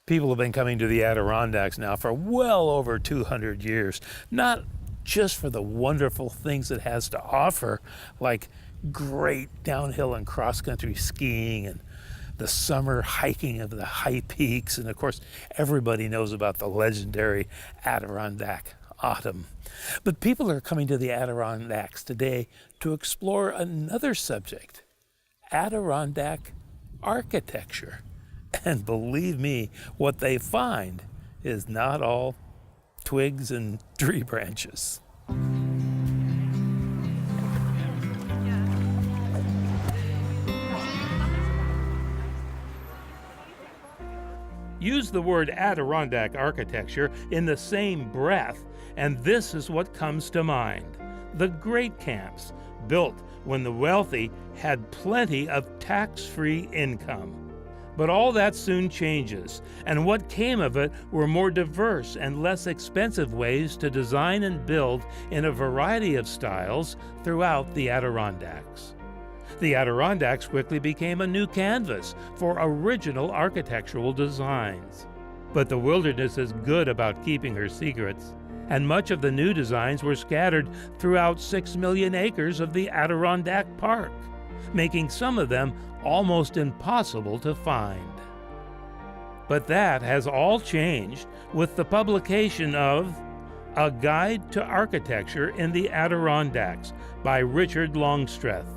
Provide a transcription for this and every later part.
People have been coming to the Adirondacks now for well over 200 years, not just for the wonderful things it has to offer, like great downhill and cross-country skiing and the summer hiking of the high peaks, and of course everybody knows about the legendary Adirondack autumn. But people are coming to the Adirondacks today to explore another subject, Adirondack architecture. And believe me, what they find is not all twigs and tree branches. Use the word Adirondack architecture in the same breath, and this is what comes to mind. The great camps, built when the wealthy had plenty of tax-free income. But all that soon changes, and what came of it were more diverse and less expensive ways to design and build in a variety of styles throughout the Adirondacks. The Adirondacks quickly became a new canvas for original architectural designs. But the wilderness is good about keeping her secrets, and much of the new designs were scattered throughout 6 million acres of the Adirondack Park, making some of them almost impossible to find. But that has all changed with the publication of A Guide to Architecture in the Adirondacks by Richard Longstreth,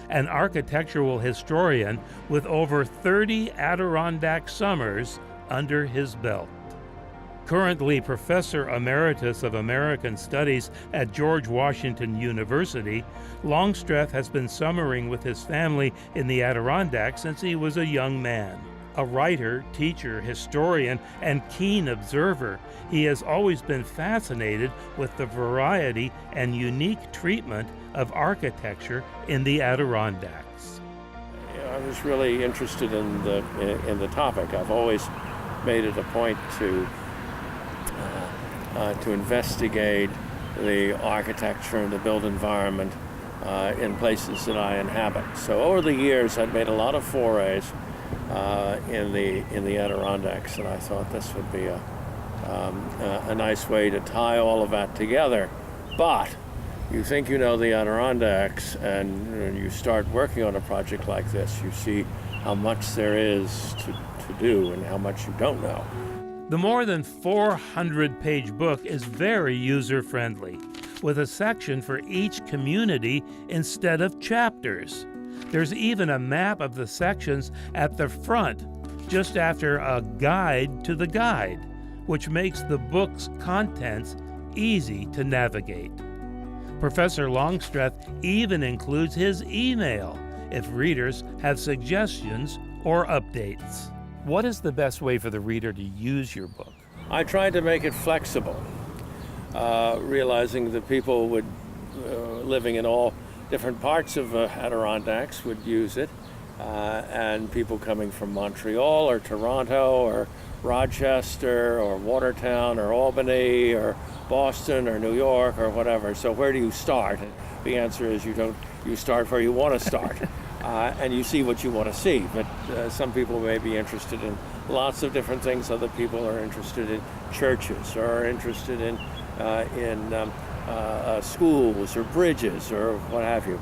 an architectural historian with over 30 Adirondack summers under his belt. Currently Professor Emeritus of American Studies at George Washington University, Longstreth has been summering with his family in the Adirondacks since he was a young man. A writer, teacher, historian, and keen observer, he has always been fascinated with the variety and unique treatment of architecture in the Adirondacks. I was really interested in the topic. I've always made it a point to investigate the architecture and the built environment in places that I inhabit. So over the years, I've made a lot of forays in the Adirondacks, and I thought this would be a nice way to tie all of that together. But you think you know the Adirondacks, and when you start working on a project like this, you see how much there is to do and how much you don't know. The more than 400-page book is very user-friendly, with a section for each community instead of chapters. There's even a map of the sections at the front, just after a guide to the guide, which makes the book's contents easy to navigate. Professor Longstreth even includes his email if readers have suggestions or updates. What is the best way for the reader to use your book? I tried to make it flexible, realizing that people living in all different parts of Adirondacks would use it, and people coming from Montreal or Toronto or Rochester or Watertown or Albany or Boston or New York or whatever. So where do you start? And the answer is you start where you want to start. And you see what you want to see, but some people may be interested in lots of different things. Other people are interested in churches, or are interested in schools or bridges or what have you.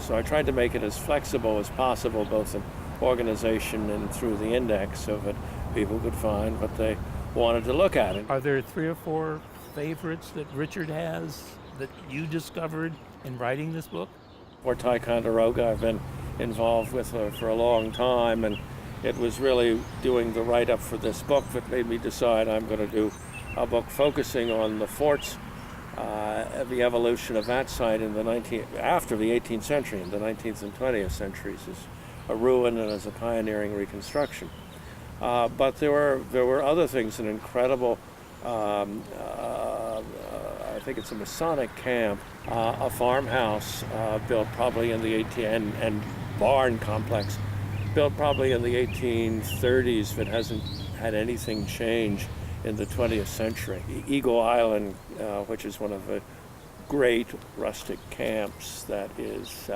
So I tried to make it as flexible as possible, both in organization and through the index, so that people could find what they wanted to look at. Are there 3 or 4 favorites that Richard has that you discovered in writing this book? Or Ticonderoga, I've been involved with for a long time, and it was really doing the write-up for this book that made me decide I'm going to do a book focusing on the forts, the evolution of that site after the 18th century, in the 19th and 20th centuries, as a ruin and as a pioneering reconstruction. But there were other things, an incredible, I think it's a Masonic camp, a farmhouse built probably in the and barn complex built probably in the 1830s that hasn't had anything change in the 20th century. Eagle Island, which is one of the great rustic camps that is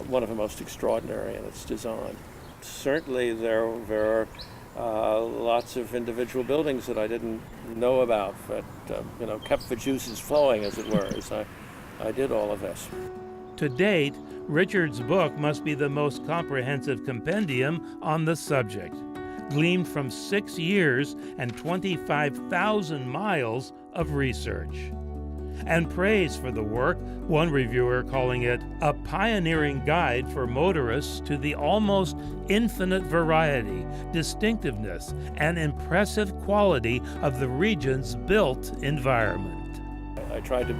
one of the most extraordinary in its design. certainly there are lots of individual buildings that I didn't know about, but kept the juices flowing, as it were, as I did all of this. To date, Richard's book must be the most comprehensive compendium on the subject, gleaned from 6 years and 25,000 miles of research. And praise for the work, one reviewer calling it a pioneering guide for motorists to the almost infinite variety, distinctiveness, and impressive quality of the region's built environment. I tried to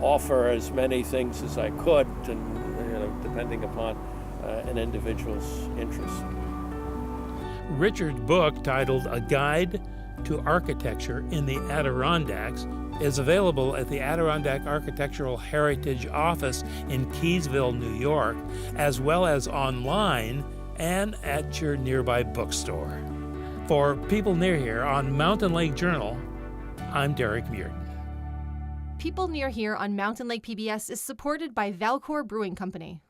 offer as many things as I could, and depending upon an individual's interest. Richard's book, titled A Guide to Architecture in the Adirondacks, is available at the Adirondack Architectural Heritage Office in Keysville, New York, as well as online and at your nearby bookstore. For People Near Here on Mountain Lake Journal, I'm Derek Muirton. People Near Here on Mountain Lake PBS is supported by Valcour Brewing Company.